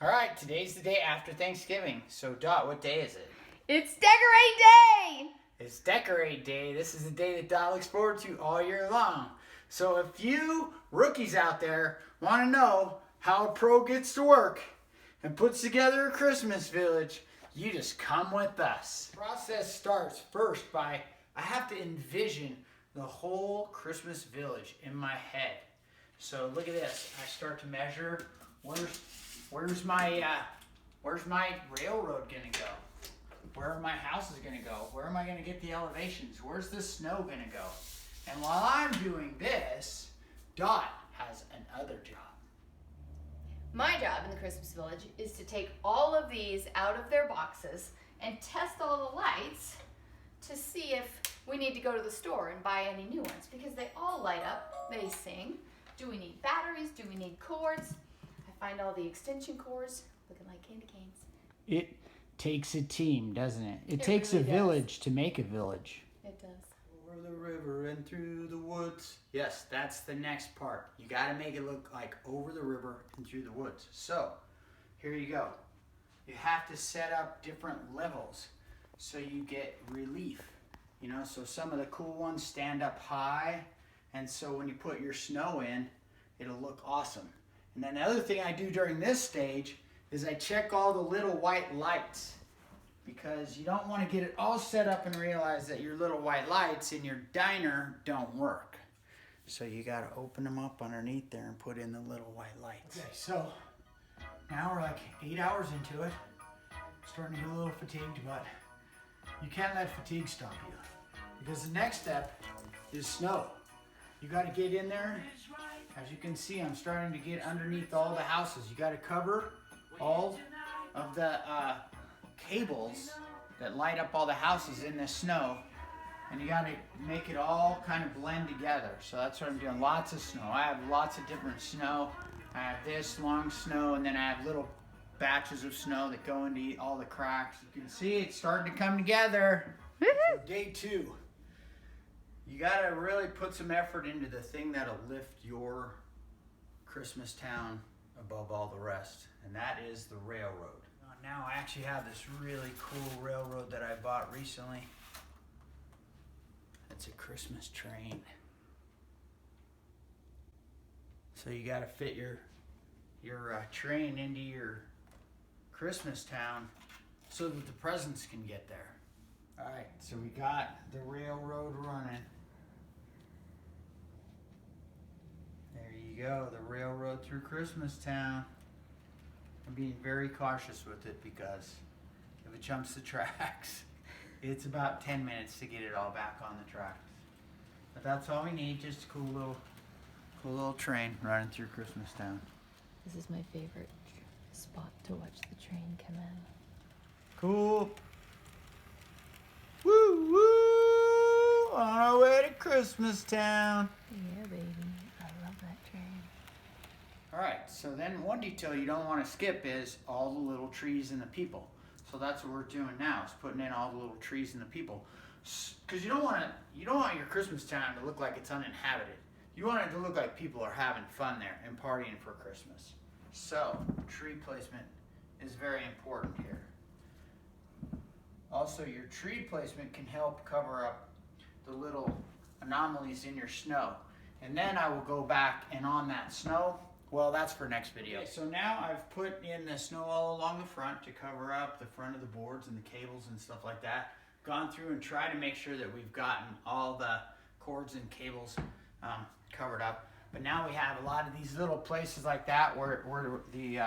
All right, today's the day after Thanksgiving. So, Dot, what day is it? It's Decorate Day! It's Decorate Day. This is the day that Dot looks forward to all year long. So, if you rookies out there want to know how a pro gets to work and puts together a Christmas village, you just come with us. The process starts first by I have to envision the whole Christmas village in my head. So, look at this. I start to measure where's my railroad gonna go? Where are my houses gonna go? Where am I gonna get the elevations? Where's the snow gonna go? And while I'm doing this, Dot has another job. My job in the Christmas Village is to take all of these out of their boxes and test all the lights to see if we need to go to the store and buy any new ones, because they all light up, they sing. Do we need batteries? Do we need cords? I find all the extension cords looking like candy canes. It takes a team, doesn't it? It takes really a village to make a village. It does. Over the river and through the woods. Yes, that's the next part. You got to make it look like over the river and through the woods. So, here you go. You have to set up different levels so you get relief. You know, so some of the cool ones stand up high, and so when you put your snow in, it'll look awesome. And then the other thing I do during this stage is I check all the little white lights, because you don't want to get it all set up and realize that your little white lights in your diner don't work. So you got to open them up underneath there and put in the little white lights. Okay, so now we're like 8 hours into it. Starting to get a little fatigued, but you can't let fatigue stop you, because the next step is snow. You got to get in there. As you can see, I'm starting to get underneath all the houses. You got to cover all of the cables that light up all the houses in the snow, and you got to make it all kind of blend together. So that's what I'm doing. Lots of snow. I have lots of different snow. I have this long snow, and then I have little batches of snow that go into all the cracks. You can see it's starting to come together. So day 2. You got to really put some effort into the thing that'll lift your Christmas town above all the rest, and that is the railroad. Now I actually have this really cool railroad that I bought recently. It's a Christmas train. So you got to fit your train into your Christmas town so that the presents can get there. All right, so we got the railroad running. There you go, the railroad through Christmas town. I'm being very cautious with it, because if it jumps the tracks, it's about 10 minutes to get it all back on the tracks. But that's all we need, just a cool little train running through Christmas town. This is my favorite spot to watch the train come in. Cool. Woo woo! On our way to Christmas town. Yeah, baby. I love that train. All right, so then one detail you don't want to skip is all the little trees and the people. So that's what we're doing now, is putting in all the little trees and the people. Because you don't want your Christmas town to look like it's uninhabited. You want it to look like people are having fun there and partying for Christmas. So tree placement is very important here. Also, your tree placement can help cover up the little anomalies in your snow. And then I will go back, and on that snow, well, that's for next video. Okay, so now I've put in the snow all along the front to cover up the front of the boards and the cables and stuff like that. Gone through and tried to make sure that we've gotten all the cords and cables covered up. But now we have a lot of these little places like that where the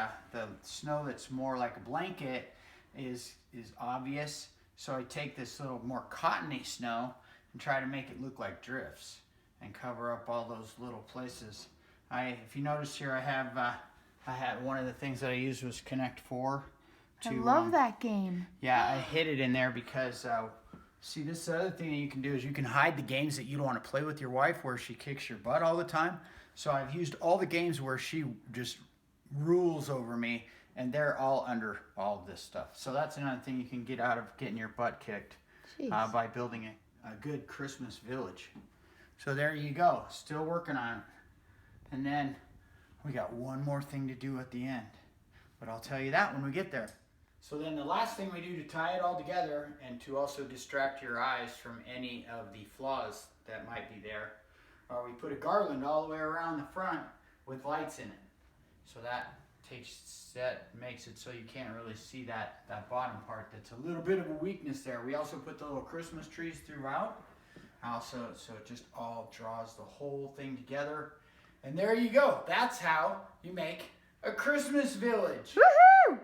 snow that's more like a blanket is obvious. So I take this little more cottony snow and try to make it look like drifts and cover up all those little places. If you notice here, I had one of the things that I used was Connect 4. I love that game. Yeah, I hid it in there because, see, this is the other thing that you can do is you can hide the games that you don't want to play with your wife, where she kicks your butt all the time. So I've used all the games where she just rules over me, and they're all under all of this stuff. So that's another thing you can get out of getting your butt kicked by building a good Christmas village. So there you go, still working on it. And then we got one more thing to do at the end. But I'll tell you that when we get there. So then the last thing we do to tie it all together and to also distract your eyes from any of the flaws that might be there, we put a garland all the way around the front with lights in it. So that makes it so you can't really see that bottom part. That's a little bit of a weakness there. We also put the little Christmas trees throughout. Also, so it just all draws the whole thing together. And there you go. That's how you make a Christmas village. Woohoo!